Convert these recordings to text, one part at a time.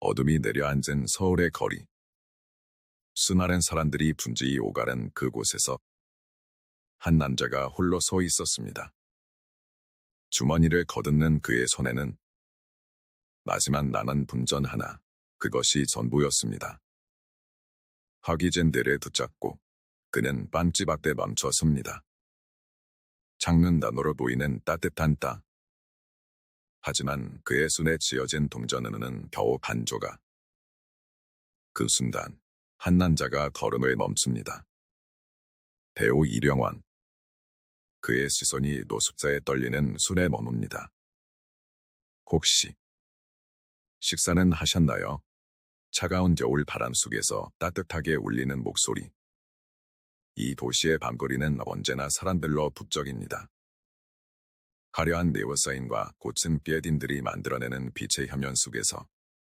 어둠이 내려앉은 서울의 거리. 수많은 사람들이 분주히 오가는 그곳에서 한 남자가 홀로 서 있었습니다. 주머니를 거듭는 그의 손에는 마지막 남은 분전 하나, 그것이 전부였습니다. 허기진 뇌를 붙잡고 그는 빵집 앞에 멈춰 섭니다. 창문 너머로 보이는 따뜻한 땅. 하지만 그의 손에 쥐어진 동전은 겨우 반 조각. 그 순간 한 남자가 걸음을 멈춥니다. 배우 이병헌. 그의 시선이 노숙자에 떨리는 손에 머뭅니다. 혹시 식사는 하셨나요? 차가운 겨울 바람 속에서 따뜻하게 울리는 목소리. 이 도시의 밤거리는 언제나 사람들로 북적입니다. 화려한 네오사인과 고층 빌딩들이 만들어내는 빛의 화면 속에서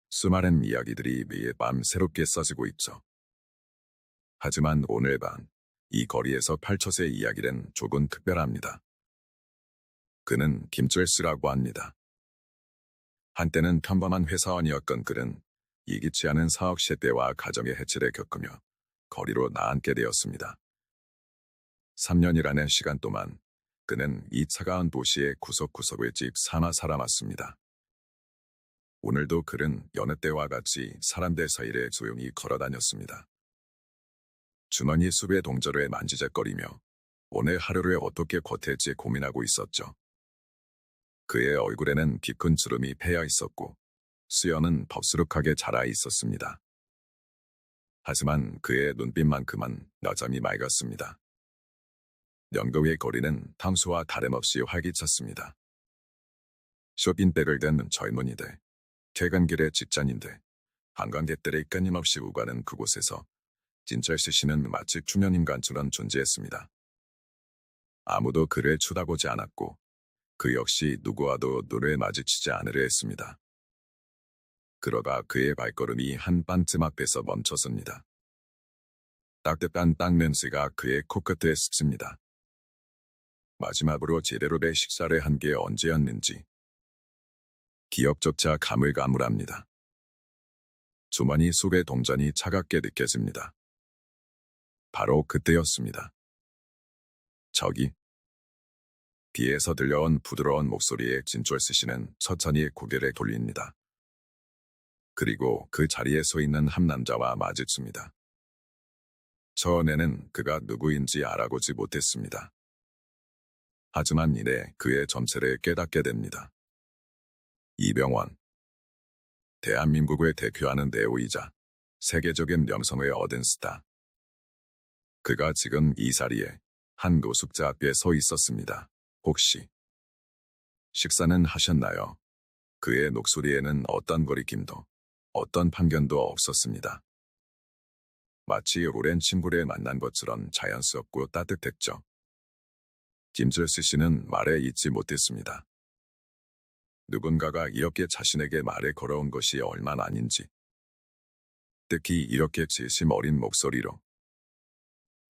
수많은 이야기들이 매일 밤 새롭게 써지고 있죠. 하지만 오늘 밤, 이 거리에서 펼쳐질 이야기는 조금 특별합니다. 그는 김철수라고 합니다. 한때는 평범한 회사원이었던 그는 예기치 않은 사업 실패와 가정의 해체를 겪으며 거리로 나앉게 되었습니다. 3년이라는 시간 동안 그는 이 차가운 도시의 구석구석을 집 삼아 살아왔습니다. 오늘도 그는 여느 때와 같이 사람들 사이를 조용히 걸어다녔습니다. 주머니 숲의 동절을 만지작거리며 오늘 하루를 어떻게 버틸지 고민하고 있었죠. 그의 얼굴에는 깊은 주름이 패여 있었고 수염은 법스룩하게 자라 있었습니다. 하지만 그의 눈빛만큼은 여전히 맑았습니다. 연거위의 거리는 평소와 다름없이 활기찼습니다. 쇼핑백을 든 젊은이들, 퇴근길의 직장인들, 관광객들이 끊임없이 오가는 그곳에서 진철수 씨는 마치 중년인간처럼 존재했습니다. 아무도 그를 쳐다보지 않았고 그 역시 누구와도 눈을 마주치지 않으려 했습니다. 그러다 그의 발걸음이 한 빵집 앞에서 멈췄습니다. 따뜻한 땅 냄새가 그의 코끝에 스칩니다. 마지막으로 제대로 된 식사를 한 게 언제였는지 기억조차 가물가물합니다. 주머니 속의 동전이 차갑게 느껴집니다. 바로 그때였습니다. 저기. 뒤에서 들려온 부드러운 목소리에 진철수 씨는 천천히 고개를 돌립니다. 그리고 그 자리에 서 있는 한 남자와 마주칩니다. 처음에는 그가 누구인지 알아보지 못했습니다. 하지만 이내 그의 정체를 깨닫게 됩니다. 이병헌. 대한민국을 대표하는 배우이자 세계적인 명성을 얻은 스타. 그가 지금 이 자리에 한 노숙자 앞에 서 있었습니다. 혹시 식사는 하셨나요? 그의 목소리에는 어떤 거리낌도 어떤 편견도 없었습니다. 마치 오랜 친구를 만난 것처럼 자연스럽고 따뜻했죠. 김철수 씨는 말에 잊지 못했습니다. 누군가가 이렇게 자신에게 말을 걸어온 것이 얼마나 아닌지. 특히 이렇게 진심 어린 목소리로.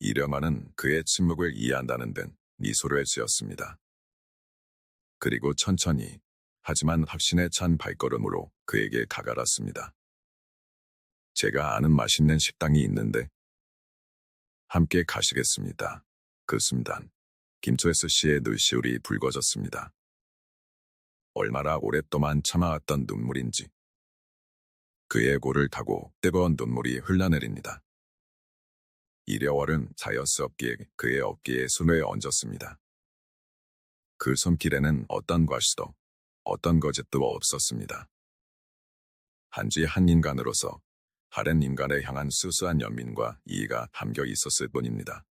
이병헌은 그의 침묵을 이해한다는 듯 미소를 지었습니다. 그리고 천천히 하지만 확신에 찬 발걸음으로 그에게 다가갔습니다. 제가 아는 맛있는 식당이 있는데 함께 가시겠습니다. 그 순간 김철수 씨의 눈시울이 붉어졌습니다. 얼마나 오랫동안 참아왔던 눈물인지. 그의 골을 타고 뜨거운 눈물이 흘러내립니다. 이병헌은 자연스럽게 그의 어깨에 손을 얹었습니다. 그 손길에는 어떤 과시도, 어떤 거짓도 없었습니다. 단지 한 인간으로서 다른 인간을 향한 수수한 연민과 이해가 담겨 있었을 뿐입니다.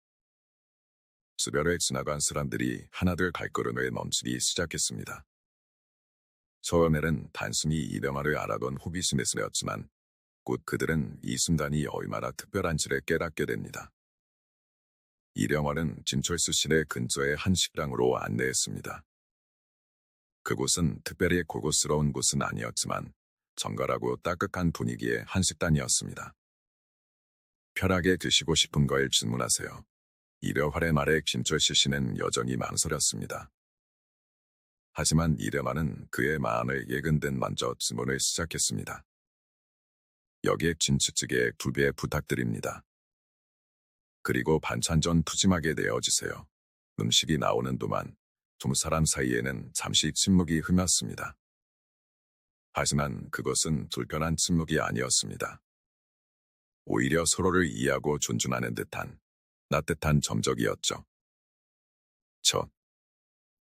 수별을 지나간 사람들이 하나둘 발걸음을 멈추기 시작했습니다. 처음에는 단순히 이병헌을 알아본 호기심에서였지만 곧 그들은 이 순간이 얼마나 특별한지를 깨닫게 됩니다. 이병헌은 진철수 씨네 근처의 한 식당으로 안내했습니다. 그곳은 특별히 고급스러운 곳은 아니었지만 정갈하고 따뜻한 분위기의 한식당이었습니다. 편하게 드시고 싶은 걸 주문하세요. 이병헌의 말에 진철수 씨는 여전히 망설였습니다. 하지만 이병헌은 그의 마음을 읽은 듯 먼저 주문을 시작했습니다. 여기에 김치찌개 2배 부탁드립니다. 그리고 반찬 좀 푸짐하게 내어주세요. 음식이 나오는 동안 두 사람 사이에는 잠시 침묵이 흘렀습니다. 하지만 그것은 불편한 침묵이 아니었습니다. 오히려 서로를 이해하고 존중하는 듯한 따뜻한 점적이었죠.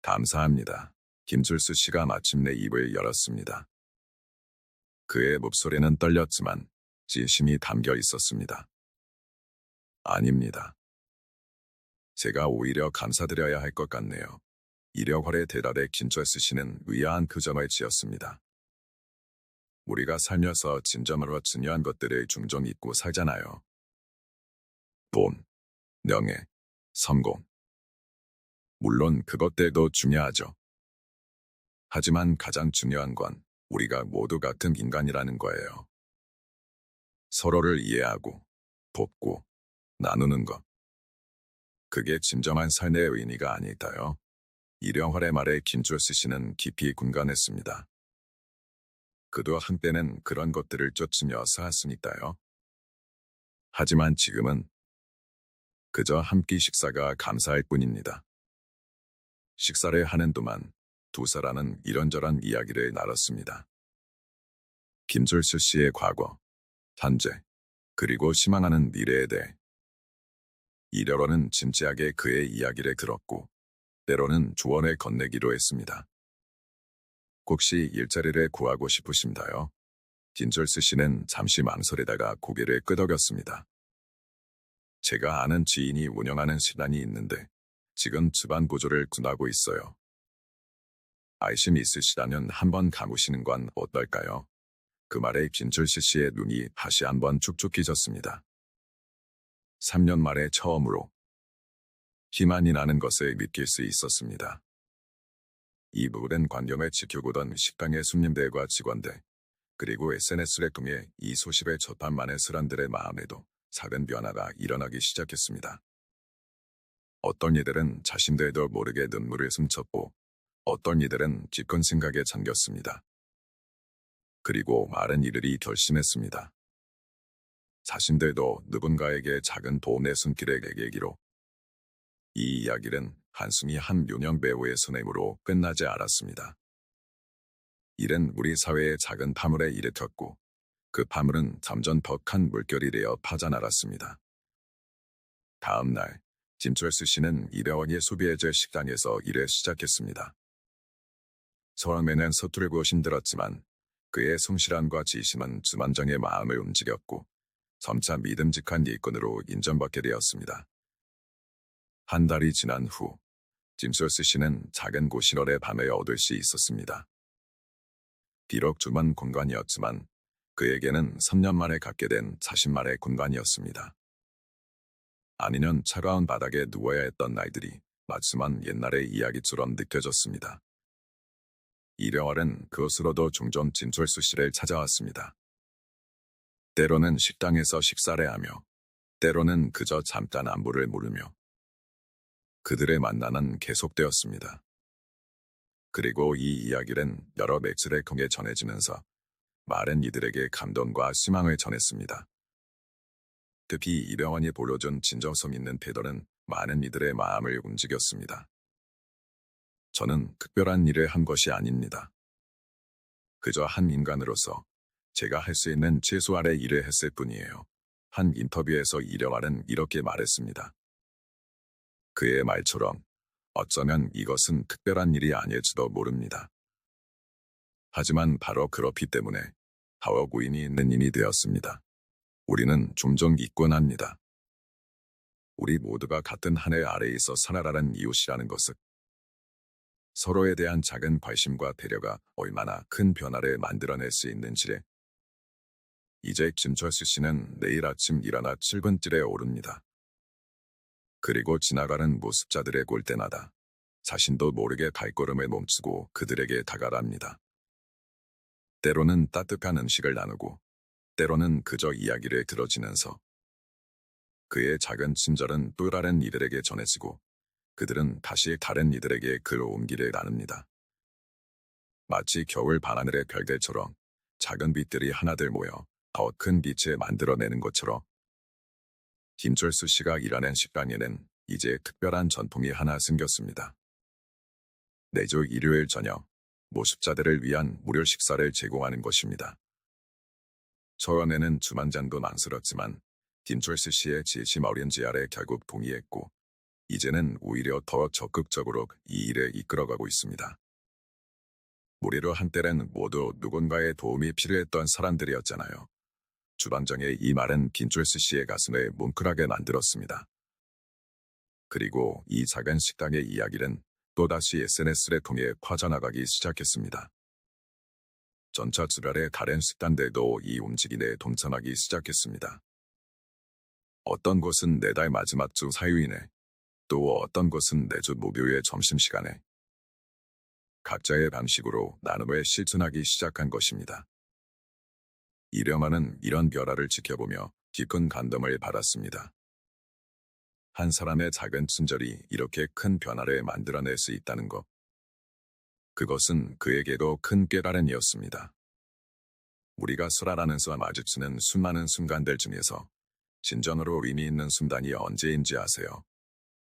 감사합니다. 김철수 씨가 마침내 입을 열었습니다. 그의 목소리는 떨렸지만 진심이 담겨 있었습니다. 아닙니다. 제가 오히려 감사드려야 할 것 같네요. 이력활의 대답에 김철수 씨는 의아한 표정을 지었습니다. 우리가 살면서 진정으로 중요한 것들을 종종 잊고 살잖아요. 돈, 명예, 성공. 물론 그것들도 중요하죠. 하지만 가장 중요한 건 우리가 모두 같은 인간이라는 거예요. 서로를 이해하고, 돕고, 나누는 것. 그게 진정한 삶의 의미가 아닐까요? 이령활의 말에 김철수 씨는 깊이 공감했습니다. 그도 한때는 그런 것들을 쫓으며 살았으니까요. 하지만 지금은 그저 한 끼 식사가 감사할 뿐입니다. 식사를 하는 동안 두 사람은 이런저런 이야기를 나눴습니다. 김철수 씨의 과거, 현재, 그리고 희망하는 미래에 대해. 이러로는 진지하게 그의 이야기를 들었고 때로는 조언을 건네기도 했습니다. 혹시 일자리를 구하고 싶으신가요? 김철수 씨는 잠시 망설이다가 고개를 끄덕였습니다. 제가 아는 지인이 운영하는 식당이 있는데 지금 집안 보조를 군하고 있어요. 관심 있으시다면 한번 가보시는 건 어떨까요? 그 말에 김철수 씨의 눈이 다시 한번 축축해졌습니다. 3년 만에 처음으로 희망이 나는 것을 느낄 수 있었습니다. 이 오랜 관념을 지켜보던 식당의 손님들과 직원들, 그리고 SNS를 통해 이 소식을 접한 많은 사람들의 마음에도 작은 변화가 일어나기 시작했습니다. 어떤 이들은 자신들도 모르게 눈물을 훔쳤고 어떤 이들은 깊은 생각에 잠겼습니다. 그리고 많은 이들이 결심했습니다. 자신들도 누군가에게 작은 도움의 손길을 내기로. 이 이야기는 한순히 한 유명 배우의 손해으로 끝나지 않았습니다. 일은 우리 사회의 작은 파물에 일으켰고 그 파물은 점점 더 큰 물결이 되어 파져나갔습니다. 다음 날 김철수 씨는 200원이 소비해질 식당에서 일을 시작했습니다. 처음에는 서투르고 힘들었지만 그의 성실함과 지심은 주만장의 마음을 움직였고 점차 믿음직한 일꾼으로 인정받게 되었습니다. 한 달이 지난 후 김철수 씨는 작은 고시원의 밤을 얻을 수 있었습니다. 비록 좁은 공간이었지만 그에게는 3년 만에 갖게 된 자신만의 공간이었습니다. 아니면 차가운 바닥에 누워야 했던 날들이 마지막 옛날의 이야기처럼 느껴졌습니다. 이령활은 그것으로도 종종 김철수 씨를 찾아왔습니다. 때로는 식당에서 식사를 하며 때로는 그저 잠깐 안부를 물으며 그들의 만남은 계속되었습니다. 그리고 이 이야기는 여러 매체를 통해 전해지면서 많은 이들에게 감동과 희망을 전했습니다. 특히 이병헌이 보여준 진정성 있는 태도는 많은 이들의 마음을 움직였습니다. 저는 특별한 일을 한 것이 아닙니다. 그저 한 인간으로서 제가 할 수 있는 최소한의 일을 했을 뿐이에요. 한 인터뷰에서 이병헌은 이렇게 말했습니다. 그의 말처럼 어쩌면 이것은 특별한 일이 아닐지도 모릅니다. 하지만 바로 그렇기 때문에 더욱 의미 있는 일이 되었습니다. 우리는 종종 잊곤 합니다. 우리 모두가 같은 하늘 아래에서 살아가는 이웃이라는 것을. 서로에 대한 작은 관심과 배려가 얼마나 큰 변화를 만들어낼 수 있는지를. 이제 김철수 씨는 내일 아침 일어나 출근길에 오릅니다. 그리고 지나가는 모습자들의 볼 때마다 자신도 모르게 발걸음을 멈추고 그들에게 다가갑니다. 때로는 따뜻한 음식을 나누고 때로는 그저 이야기를 들어주면서 그의 작은 친절은 또 다른 이들에게 전해지고 그들은 다시 다른 이들에게 그 온기를 나눕니다. 마치 겨울 밤하늘의 별들처럼 작은 빛들이 하나둘 모여 더 큰 빛을 만들어내는 것처럼 김철수 씨가 일하는 식당에는 이제 특별한 전통이 하나 생겼습니다. 매주 일요일 저녁 모습자들을 위한 무료 식사를 제공하는 것입니다. 처음에는 주만장도 망설였지만 김철수 씨의 지심 어린 제안에 결국 동의했고 이제는 오히려 더 적극적으로 이 일에 이끌어가고 있습니다. 우리로 한때는 모두 누군가의 도움이 필요했던 사람들이었잖아요. 주방장의 이 말은 김철수 씨의 가슴을 뭉클하게 만들었습니다. 그리고 이 작은 식당의 이야기는 또다시 SNS를 통해 퍼져나가기 시작했습니다. 전차 주변의 다른 식당들도 이 움직임에 동참하기 시작했습니다. 어떤 곳은 내달 마지막 주 사유이네, 또 어떤 곳은 매주 목요일 점심시간에 각자의 방식으로 나눔을 실천하기 시작한 것입니다. 이령아는 이런 변화를 지켜보며 깊은 감동을 받았습니다. 한 사람의 작은 친절이 이렇게 큰 변화를 만들어낼 수 있다는 것. 그것은 그에게도 큰 깨달음이었습니다. 우리가 살아가면서 마주치는 수많은 순간들 중에서 진정으로 의미 있는 순간이 언제인지 아세요?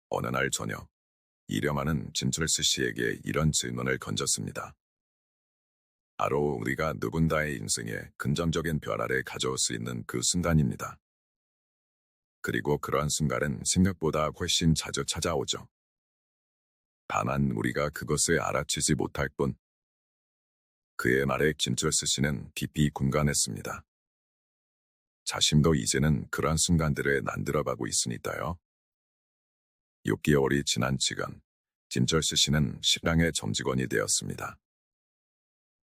어느 날 저녁, 이령아는 김철수 씨에게 이런 질문을 건졌습니다. 바로 우리가 누군가의 인생에 긍정적인 변화를 가져올 수 있는 그 순간입니다. 그리고 그러한 순간은 생각보다 훨씬 자주 찾아오죠. 다만 우리가 그것을 알아채지 못할 뿐. 그의 말에 김철수 씨는 깊이 공감했습니다. 자신도 이제는 그러한 순간들을 만들어가고 있으니까요. 6개월이 지난 지금, 김철수 씨는 식당의 점직원이 되었습니다.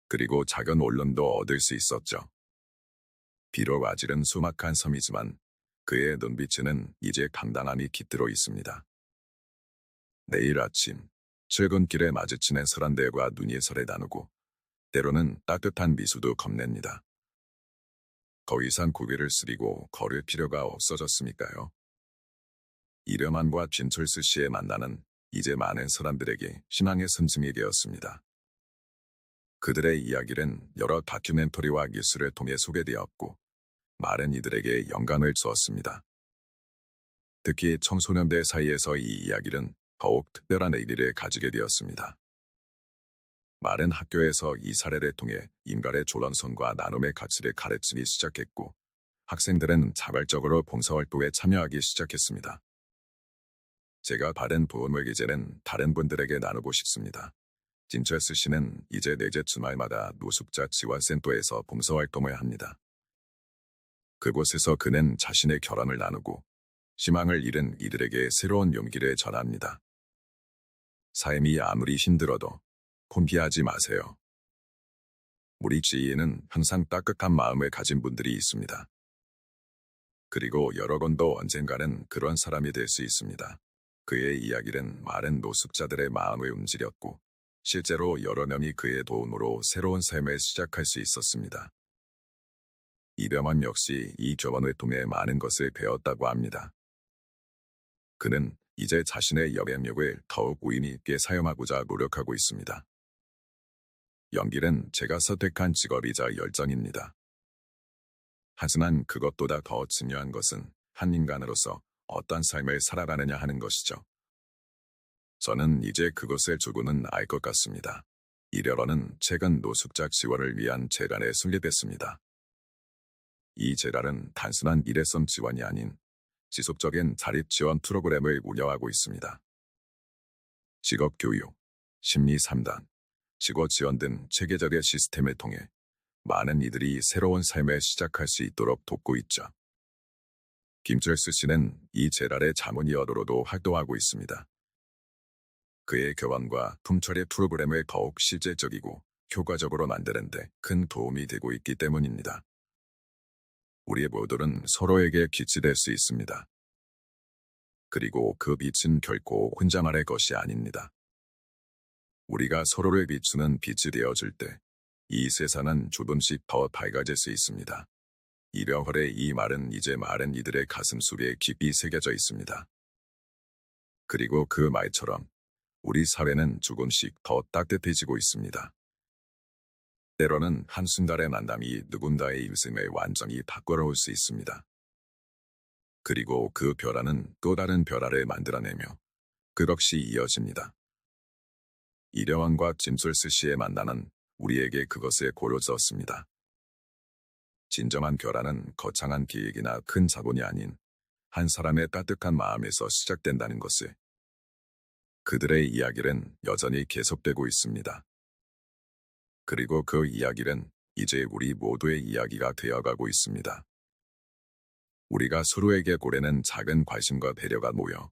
그리고 작은 원룸도 얻을 수 있었죠. 비록 아직은 수막한 섬이지만 그의 눈빛에는 이제 강단함이 깃들어 있습니다. 내일 아침, 출근길에 마주치는 사람들과 눈이 서로 나누고 때로는 따뜻한 미소도 건넵니다. 더 이상 고개를 숙이고 걸을 필요가 없어졌으니까요. 이령환과 김철수 씨의 만남은 이제 많은 사람들에게 신앙의 씀씀이 되었습니다. 그들의 이야기는 여러 다큐멘터리와 뉴스를 통해 소개되었고 많은 이들에게 영감을 주었습니다. 특히 청소년들 사이에서 이 이야기는 더욱 특별한 의미를 가지게 되었습니다. 많은 학교에서 이 사례를 통해 인간의 조론성과 나눔의 가치를 가르치기 시작했고 학생들은 자발적으로 봉사활동에 참여하기 시작했습니다. 제가 받은 도움을 이제는 다른 분들에게 나누고 싶습니다. 김철수 씨는 이제 넷째 주말마다 노숙자 지원센터에서 봉사활동을 합니다. 그곳에서 그는 자신의 결함을 나누고 희망을 잃은 이들에게 새로운 용기를 전합니다. 삶이 아무리 힘들어도 포기하지 마세요. 우리 주위에는 항상 따뜻한 마음을 가진 분들이 있습니다. 그리고 여러분도 언젠가는 그런 사람이 될 수 있습니다. 그의 이야기는 많은 노숙자들의 마음을 움직였고 실제로 여러 명이 그의 도움으로 새로운 삶을 시작할 수 있었습니다. 이병헌 역시 이 교원을 통해 많은 것을 배웠다고 합니다. 그는 이제 자신의 영향력을 더욱 의미 있게 사용하고자 노력하고 있습니다. 연기는 제가 선택한 직업이자 열정입니다. 하지만 그것보다 더 중요한 것은 한 인간으로서 어떤 삶을 살아가느냐 하는 것이죠. 저는 이제 그것을 조금은 알 것 같습니다. 이래로는 최근 노숙자 지원을 위한 재단에 설립했습니다. 이 재단은 단순한 일회성 지원이 아닌 지속적인 자립 지원 프로그램을 운영하고 있습니다. 직업교육, 심리상담, 직업 지원 등 체계적인 시스템을 통해 많은 이들이 새로운 삶을 시작할 수 있도록 돕고 있죠. 김철수 씨는 이 재단의 자문위원으로도 활동하고 있습니다. 그의 교환과 품철의 프로그램을 더욱 실질적이고 효과적으로 만드는 데 큰 도움이 되고 있기 때문입니다. 우리 모두는 서로에게 빛이 될 수 있습니다. 그리고 그 빛은 결코 혼자만의 것이 아닙니다. 우리가 서로를 비추는 빛이 되어줄 때 이 세상은 조금씩 더 밝아질 수 있습니다. 이병헌의 이 말은 이제 많은 이들의 가슴 속에 깊이 새겨져 있습니다. 그리고 그 말처럼 우리 사회는 조금씩 더 따뜻해지고 있습니다. 때로는 한순간의 만남이 누군가의 인생을 완전히 바꿔놓을 수 있습니다. 그리고 그 변화는 또 다른 변화를 만들어내며 끝없이 이어집니다. 이려왕과 짐솔스 씨의 만남은 우리에게 그것을 보여주었습니다. 진정한 변화는 거창한 계획이나 큰 자본이 아닌 한 사람의 따뜻한 마음에서 시작된다는 것을. 그들의 이야기는 여전히 계속되고 있습니다. 그리고 그 이야기는 이제 우리 모두의 이야기가 되어가고 있습니다. 우리가 서로에게 보내는 작은 관심과 배려가 모여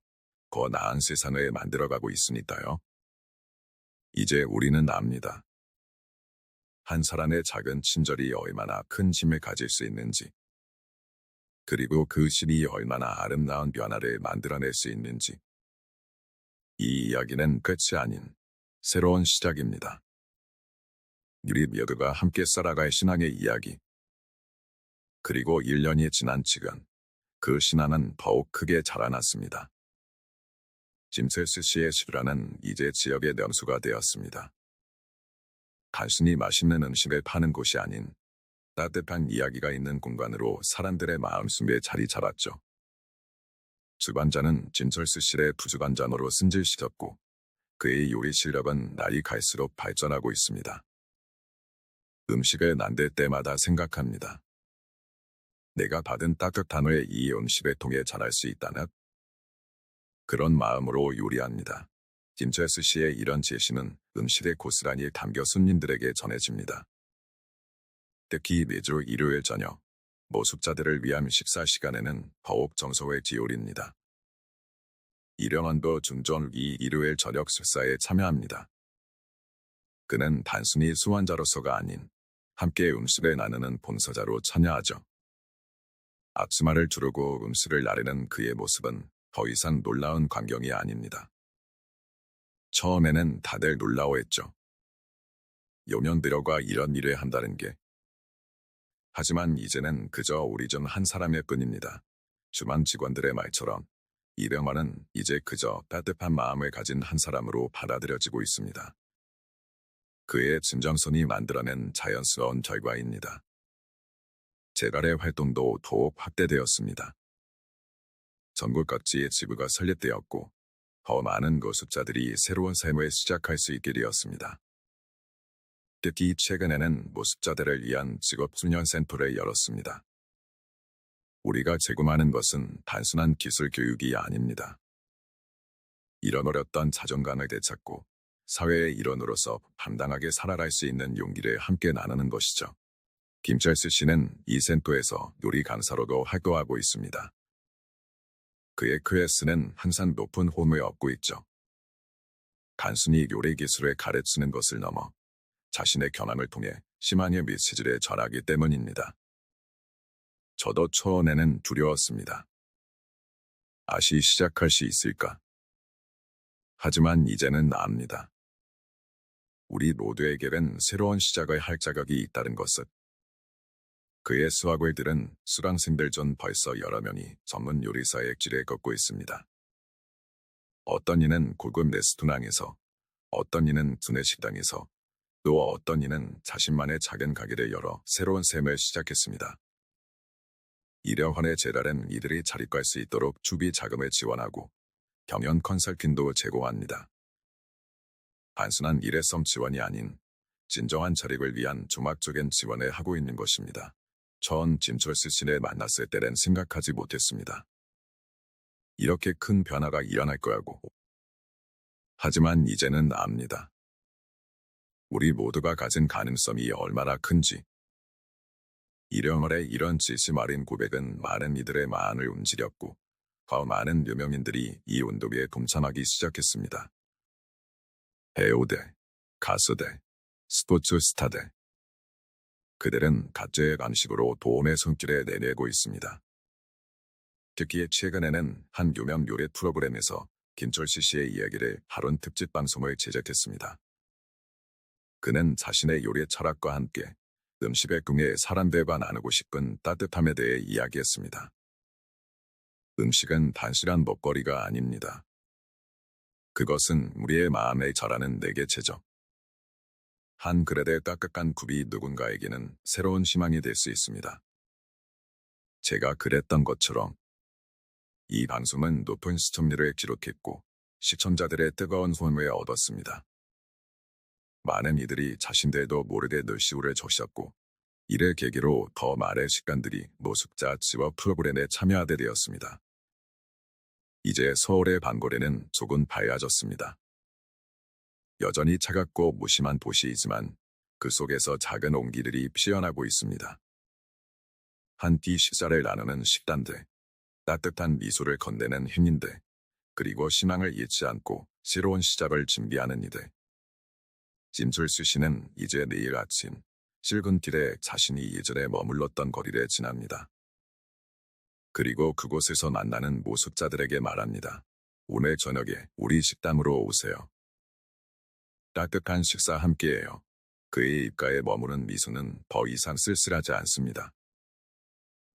더 나은 세상을 만들어가고 있으니까요. 이제 우리는 압니다. 한 사람의 작은 친절이 얼마나 큰 힘을 가질 수 있는지, 그리고 그 신이 얼마나 아름다운 변화를 만들어낼 수 있는지. 이 이야기는 끝이 아닌 새로운 시작입니다. 우리 모두가 함께 살아갈 신앙의 이야기. 그리고 1년이 지난 지금 그 신앙은 더욱 크게 자라났습니다. 짐셀스 씨의 시라는 이제 지역의 명수가 되었습니다. 단순히 맛있는 음식을 파는 곳이 아닌 따뜻한 이야기가 있는 공간으로 사람들의 마음속에 자리 잡았죠. 주관자는 짐철스 씨의 부주관자로 승진시켰고 그의 요리 실력은 날이 갈수록 발전하고 있습니다. 음식을 만들 때마다 생각합니다. 내가 받은 따뜻한 후에 이 음식을 통해 잘할 수 있다는 그런 마음으로 요리합니다. 짐철스 씨의 이런 제시는 음식에 고스란히 담겨 손님들에게 전해집니다. 특히 매주 일요일 저녁, 모숙자들을 위한 식사 시간에는 더욱 정성을 기울입니다. 이령원도 중전 이 일요일 저녁 식사에 참여합니다. 그는 단순히 수완자로서가 아닌 함께 음식을 나누는 봉사자로 참여하죠. 앞치마를 두르고 음식을 나르는 그의 모습은 더 이상 놀라운 광경이 아닙니다. 처음에는 다들 놀라워했죠. 요년들여가 이런 일을 한다는 게. 하지만 이제는 그저 우리 중 한 사람일 뿐입니다. 주만 직원들의 말처럼 이병헌은 이제 그저 따뜻한 마음을 가진 한 사람으로 받아들여지고 있습니다. 그의 진정성이 만들어낸 자연스러운 결과입니다. 재갈의 활동도 더욱 확대되었습니다. 전국 각지의 지부가 설립되었고 더 많은 모습자들이 새로운 삶을 시작할 수 있게 되었습니다. 특히 최근에는 모습자들을 위한 직업훈련센터를 열었습니다. 우리가 제공하는 것은 단순한 기술 교육이 아닙니다. 잃어버렸던 자존감을 되찾고 사회의 일원으로서 당당하게 살아갈 수 있는 용기를 함께 나누는 것이죠. 김철수 씨는 이 센터에서 요리 강사로도 활동하고 있습니다. 그의 클래스는 항상 높은 호응을 얻고 있죠. 단순히 요리 기술을 가르치는 것을 넘어 자신의 경험을 통해 희망의 메시지를 전하기 때문입니다. 저도 초원에는 두려웠습니다. 다시 시작할 수 있을까? 하지만 이제는 압니다. 우리 모두에게는 새로운 시작을 할 자격이 있다는 것을. 그의 수학을 들은 수강생들 중 벌써 여러 명이 전문 요리사의 길을 걷고 있습니다. 어떤 이는 고급 레스토랑에서, 어떤 이는 두뇌 식당에서, 또 어떤 이는 자신만의 작은 가게를 열어 새로운 삶을 시작했습니다. 이려환의 재단은 이들이 자립할 수 있도록 주비 자금을 지원하고 경영 컨설팅도 제공합니다. 단순한 일회성 지원이 아닌 진정한 자립을 위한 종합적인 지원을 하고 있는 것입니다. 전 짐철수 씨를 만났을 때는 생각하지 못했습니다. 이렇게 큰 변화가 일어날 거라고. 하지만 이제는 압니다. 우리 모두가 가진 가능성이 얼마나 큰지. 이령월의 이런 진심 어린 고백은 많은 이들의 마음을 움직였고 더 많은 유명인들이 이 운동에 동참하기 시작했습니다. 배우들, 가수들, 스포츠 스타들. 그들은 각자의 방식으로 도움의 손길을 내내고 있습니다. 특히 최근에는 한 유명 요리 프로그램에서 김철수 씨의 이야기를 다룬 특집 방송을 제작했습니다. 그는 자신의 요리 철학과 함께 음식을 통해 사람들과 나누고 싶은 따뜻함에 대해 이야기했습니다. 음식은 단순한 먹거리가 아닙니다. 그것은 우리의 마음에 자라는 내개체죠. 한 글의 딱딱한 굽이 누군가에게는 새로운 희망이 될 수 있습니다. 제가 그랬던 것처럼 이 방송은 높은 시청률을 기록했고 시청자들의 뜨거운 호응을 얻었습니다. 많은 이들이 자신들도 모르게 늘시우를 적셨고 이를 계기로 더 많은 식간들이 노숙자 지원 프로그램에 참여하게 되었습니다. 이제 서울의 밤거리는 조금 밝아졌습니다. 여전히 차갑고 무심한 도시이지만 그 속에서 작은 온기들이 피어나고 있습니다. 한 끼 식사를 나누는 식단들, 따뜻한 미소를 건네는 행인들, 그리고 희망을 잃지 않고 새로운 시작을 준비하는 이들. 짐철수 씨는 이제 내일 아침 출근길에 자신이 예전에 머물렀던 거리를 지납니다. 그리고 그곳에서 만나는 모숙자들에게 말합니다. 오늘 저녁에 우리 식당으로 오세요. 따뜻한 식사 함께해요. 그의 입가에 머무는 미소는 더 이상 쓸쓸하지 않습니다.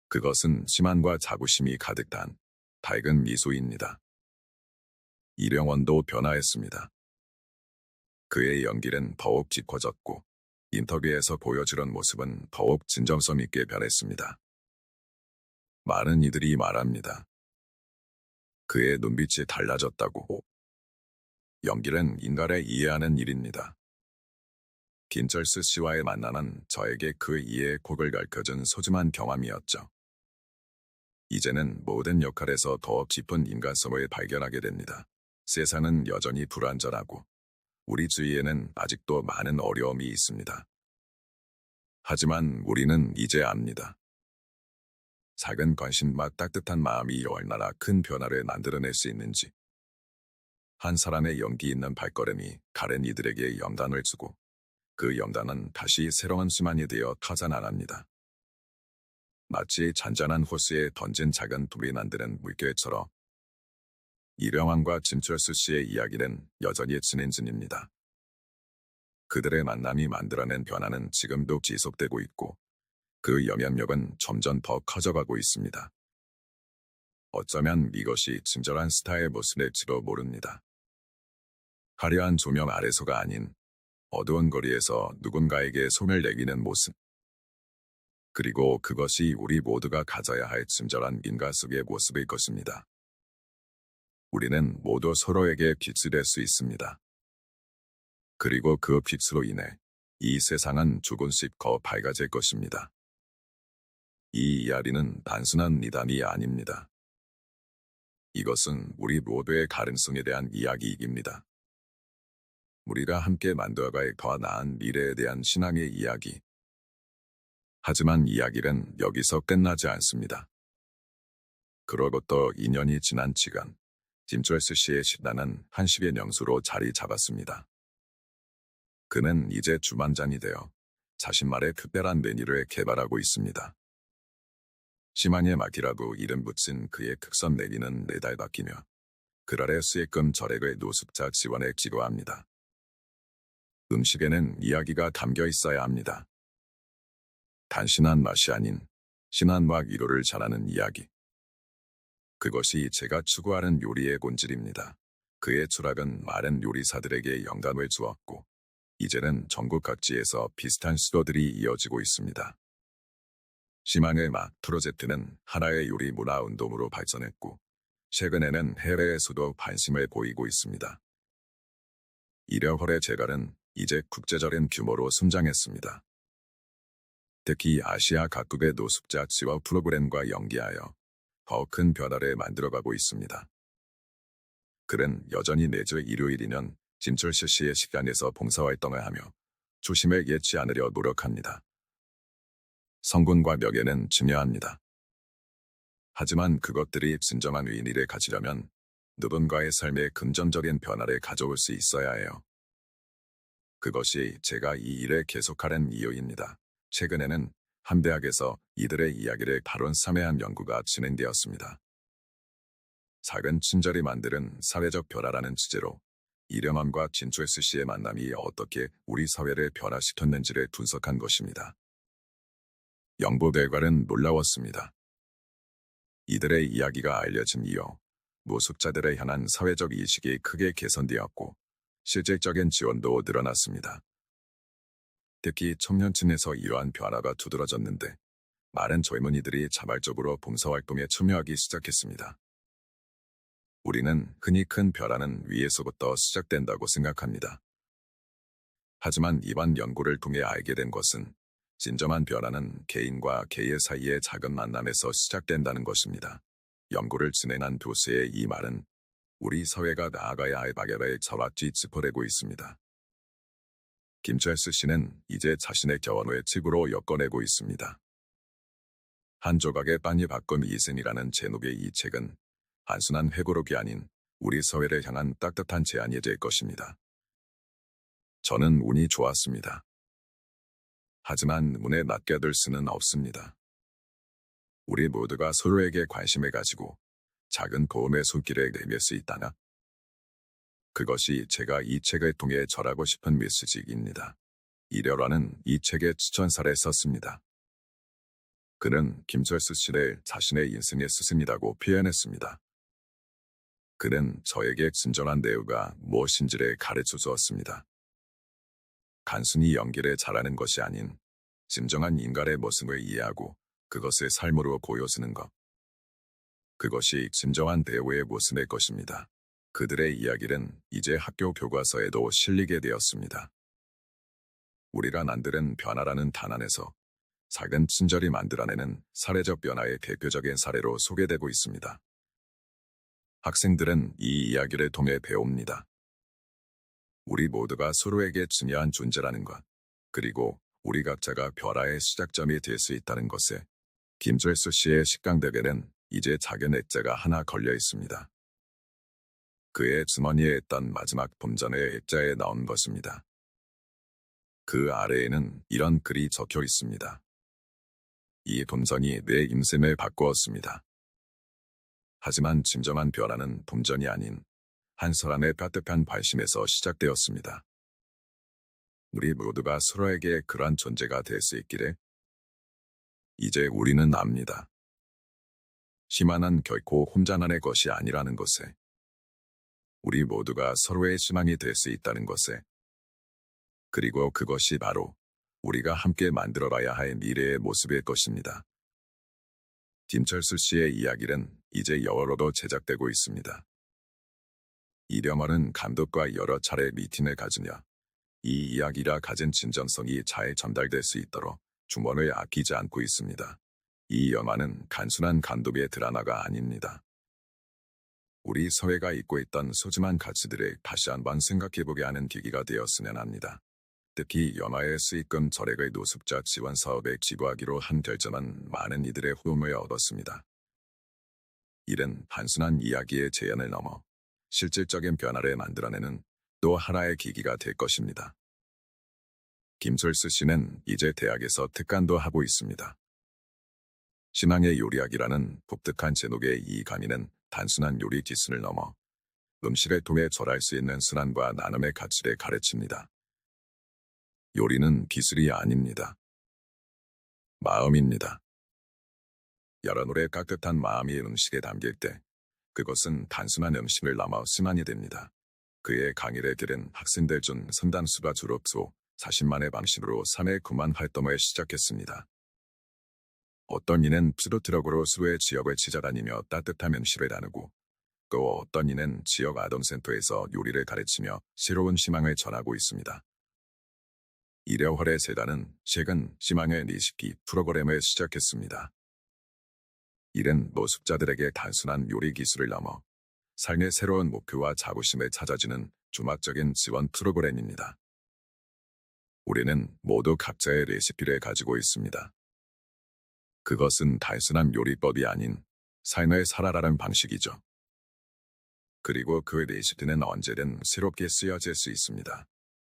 그것은 희망과 자부심이 가득 단 밝은 미소입니다. 이령원도 변화했습니다. 그의 연기는 더욱 짙어졌고 인터뷰에서 보여주던 모습은 더욱 진정성 있게 변했습니다. 많은 이들이 말합니다. 그의 눈빛이 달라졌다고. 연기는 인간을 이해하는 일입니다. 김철수 씨와의 만남은 저에게 그 이해의 곡을 가르쳐준 소중한 경험이었죠. 이제는 모든 역할에서 더 깊은 인간성을 발견하게 됩니다. 세상은 여전히 불완전하고 우리 주위에는 아직도 많은 어려움이 있습니다. 하지만 우리는 이제 압니다. 작은 관심과 따뜻한 마음이 얼마나 큰 변화를 만들어낼 수 있는지. 한 사람의 용기 있는 발걸음이 다른 이들에게 영감을 주고 그 영감은 다시 새로운 수만이 되어 터져나갑니다. 마치 잔잔한 호수에 던진 작은 돌이 만드는 물결처럼 이령환과 김철수 씨의 이야기는 여전히 진행 중입니다. 그들의 만남이 만들어낸 변화는 지금도 지속되고 있고 그 영향력은 점점 더 커져가고 있습니다. 어쩌면 이것이 친절한 스타의 모습일지도 모릅니다. 화려한 조명 아래서가 아닌 어두운 거리에서 누군가에게 손을 내미는 모습. 그리고 그것이 우리 모두가 가져야 할 친절한 인간 속의 모습일 것입니다. 우리는 모두 서로에게 빛이 될 수 있습니다. 그리고 그 빛으로 인해 이 세상은 조금씩 더 밝아질 것입니다. 이 이야기는 단순한 미담이 아닙니다. 이것은 우리 모두의 가능성에 대한 이야기입니다. 우리가 함께 만들어갈 더 나은 미래에 대한 신앙의 이야기. 하지만 이야기는 여기서 끝나지 않습니다. 그로부터 2년이 지난 시간, 김철수 씨의 식단은 한식의 명수로 자리 잡았습니다. 그는 이제 주방장이 되어 자신만의 특별한 메뉴를 개발하고 있습니다. 희망의 막이라고 이름 붙인 그의 특선 메뉴는 매달 바뀌며 그날의 수익금 절액의 노숙자 지원에 기도합니다. 음식에는 이야기가 담겨 있어야 합니다. 단순한 맛이 아닌 신앙과 위로를 전하는 이야기. 그것이 제가 추구하는 요리의 본질입니다. 그의 추락은 많은 요리사들에게 영감을 주었고 이제는 전국 각지에서 비슷한 시도들이 이어지고 있습니다. 희망의 맛 프로젝트는 하나의 요리 문화 운동으로 발전했고 최근에는 해외에서도 관심을 보이고 있습니다. 1월의 제갈은 이제 국제적인 규모로 성장했습니다. 특히 아시아 각국의 노숙자 지원 프로그램과 연계하여 더 큰 변화를 만들어가고 있습니다. 그는 여전히 매주 일요일이면 김철수 씨의 식단에서 봉사활동을 하며 초심을 잃지 않으려 노력합니다. 성공과 명예는 중요합니다. 하지만 그것들이 진정한 의미를 가지려면 누군가의 삶에 긍정적인 변화를 가져올 수 있어야 해요. 그것이 제가 이 일을 계속하는 이유입니다. 최근에는 한 대학에서 이들의 이야기를 다룬 삼회한 연구가 진행되었습니다. 작은 친절이 만드는 사회적 변화라는 주제로 이령환과 김철수 씨의 만남이 어떻게 우리 사회를 변화시켰는지를 분석한 것입니다. 연구 결과는 놀라웠습니다. 이들의 이야기가 알려진 이후 노숙자들에 향한 사회적 인식이 크게 개선되었고 실질적인 지원도 늘어났습니다. 특히 청년층에서 이러한 변화가 두드러졌는데 많은 젊은이들이 자발적으로 봉사활동에 참여하기 시작했습니다. 우리는 흔히 큰 변화는 위에서부터 시작된다고 생각합니다. 하지만 이번 연구를 통해 알게 된 것은 진정한 변화는 개인과 개의 사이의 작은 만남에서 시작된다는 것입니다. 연구를 진행한 교수의 이 말은 우리 사회가 나아가야 할 방향을 정확히 짚어내고 있습니다. 김철수 씨는 이제 자신의 경험을 책으로 엮어내고 있습니다. 한 조각의 빵이 바꾼 이승이라는 제목의 이 책은 단순한 회고록이 아닌 우리 사회를 향한 따뜻한 제안이 될 것입니다. 저는 운이 좋았습니다. 하지만 운에 낚여들 수는 없습니다. 우리 모두가 서로에게 관심을 가지고 작은 도움의 손길을 내밀 수 있다나? 그것이 제가 이 책을 통해 전하고 싶은 메시지입니다. 이려라는 이 책의 추천사를 썼습니다. 그는 김철수 씨를 자신의 인생의 스승이라고 표현했습니다. 그는 저에게 진정한 배우가 무엇인지를 가르쳐 주었습니다. 단순히 연기를 잘하는 것이 아닌 진정한 인간의 모습을 이해하고 그것을 삶으로 보여주는 것. 그것이 진정한 배우의 모습일 것입니다. 그들의 이야기는 이제 학교 교과서에도 실리게 되었습니다. 우리가 만드는 변화라는 단 안에서 작은 친절이 만들어내는 사회적 변화의 대표적인 사례로 소개되고 있습니다. 학생들은 이 이야기를 통해 배웁니다. 우리 모두가 서로에게 중요한 존재라는 것, 그리고 우리 각자가 변화의 시작점이 될 수 있다는 것에 김철수 씨의 식강벽에는 이제 작은 액자가 하나 걸려 있습니다. 그의 주머니에 있던 마지막 pom전의 액자에 나온 것입니다. 그 아래에는 이런 글이 적혀 있습니다. 이 pom전이 내 인생을 바꾸었습니다. 하지만 진정한 변화는 pom전이 아닌 한 사람의 따뜻한 관심에서 시작되었습니다. 우리 모두가 서로에게 그러한 존재가 될 수 있기를 이제 우리는 압니다. 희망은 결코 혼자만의 것이 아니라는 것에 우리 모두가 서로의 희망이 될 수 있다는 것에 그리고 그것이 바로 우리가 함께 만들어가야 할 미래의 모습일 것입니다. 김철수 씨의 이야기는 이제 영어로도 제작되고 있습니다. 이병헌은 감독과 여러 차례 미팅을 가지며 이 이야기가 가진 진정성이 잘 전달될 수 있도록 중원을 아끼지 않고 있습니다. 이 영화는 단순한 감독의 드라마가 아닙니다. 우리 사회가 잊고 있던 소중한 가치들을 다시 한번 생각해보게 하는 계기가 되었으면 합니다. 특히 영화의 수익금 절약의 노숙자 지원 사업에 기부하기로 한 결정은 많은 이들의 호응을 얻었습니다. 이는 단순한 이야기의 제안을 넘어 실질적인 변화를 만들어내는 또 하나의 계기가 될 것입니다. 김철수 씨는 이제 대학에서 특강도 하고 있습니다. 신앙의 요리학이라는 독특한 제목의 이 강의는 단순한 요리 기술을 넘어 음식을 통해 절할 수 있는 순환과 나눔의 가치를 가르칩니다. 요리는 기술이 아닙니다. 마음입니다. 여러분의 따뜻한 마음이 음식에 담길 때 그것은 단순한 음식을 넘어 순환이 됩니다. 그의 강의를 들은 학생들 중 상당수가 졸업 후 자신만의 방식으로 3회 9만 활동을 시작했습니다. 어떤 이는 푸드트럭으로 수의 지역을 찾아다니며 따뜻한 음식을 나누고 또 어떤 이는 지역 아동센터에서 요리를 가르치며 새로운 희망을 전하고 있습니다. 이려활의 재단은 최근 희망의 리시피 프로그램을 시작했습니다. 이는 노숙자들에게 단순한 요리 기술을 넘어 삶의 새로운 목표와 자부심을 찾아주는 종합적인 지원 프로그램입니다. 우리는 모두 각자의 레시피를 가지고 있습니다. 그것은 단순한 요리법이 아닌 삶을 살아가는 방식이죠. 그리고 그 레시피는 언제든 새롭게 쓰여질 수 있습니다.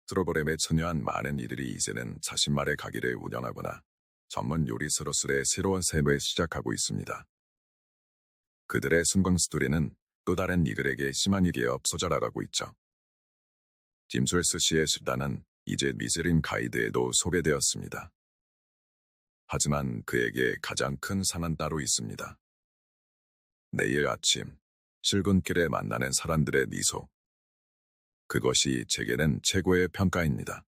프로그램에 참여한 많은 이들이 이제는 자신만의 가게를 운영하거나 전문 요리사로서의 새로운 삶을 시작하고 있습니다. 그들의 성공 스토리는 또 다른 이들에게 희망이 되어 소절하고 있죠. 김철수 씨의 수단은 이제 미쉐린 가이드에도 소개되었습니다. 하지만 그에게 가장 큰 산은 따로 있습니다. 내일 아침 출근길에 만나는 사람들의 미소. 그것이 제게는 최고의 평가입니다.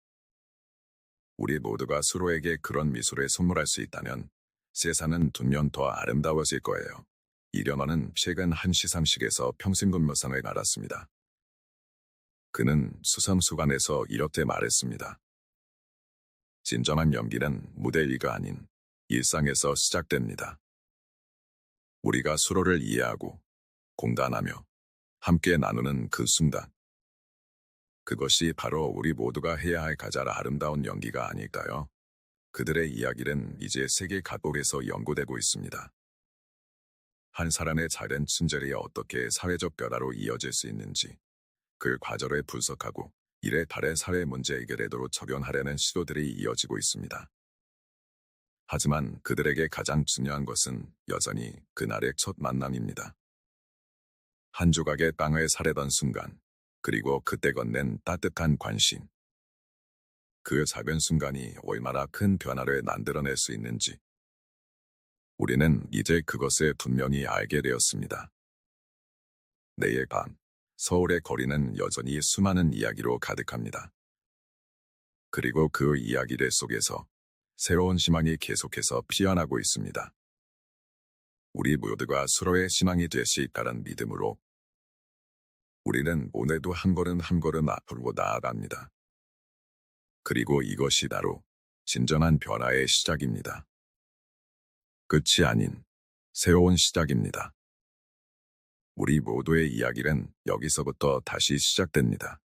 우리 모두가 서로에게 그런 미소를 선물할 수 있다면 세상은 분명 더 아름다워질 거예요. 이련원은 최근 한 시상식에서 평생근무상을 받았습니다. 그는 수상수관에서 이렇게 말했습니다. 진정한 연기는 무대 위가 아닌 일상에서 시작됩니다. 우리가 서로를 이해하고 공감하며 함께 나누는 그 순간. 그것이 바로 우리 모두가 해야 할 가장 아름다운 연기가 아닐까요? 그들의 이야기는 이제 세계 각국에서 연구되고 있습니다. 한 사람의 작은 친절이 어떻게 사회적 변화로 이어질 수 있는지 그 과정을 분석하고 이래 달의 사회 문제 해결에도 적용하려는 시도들이 이어지고 있습니다. 하지만 그들에게 가장 중요한 것은 여전히 그날의 첫 만남입니다. 한 조각의 땅을 사려던 순간, 그리고 그때 건넨 따뜻한 관심. 그 작은 순간이 얼마나 큰 변화를 만들어낼 수 있는지 우리는 이제 그것을 분명히 알게 되었습니다. 내일 밤, 서울의 거리는 여전히 수많은 이야기로 가득합니다. 그리고 그 이야기들 속에서 새로운 희망이 계속해서 피어나고 있습니다. 우리 모두가 서로의 희망이 될 수 있다는 믿음으로 우리는 오늘도 한 걸음 한 걸음 앞으로 나아갑니다. 그리고 이것이 바로 진정한 변화의 시작입니다. 끝이 아닌 새로운 시작입니다. 우리 모두의 이야기는 여기서부터 다시 시작됩니다.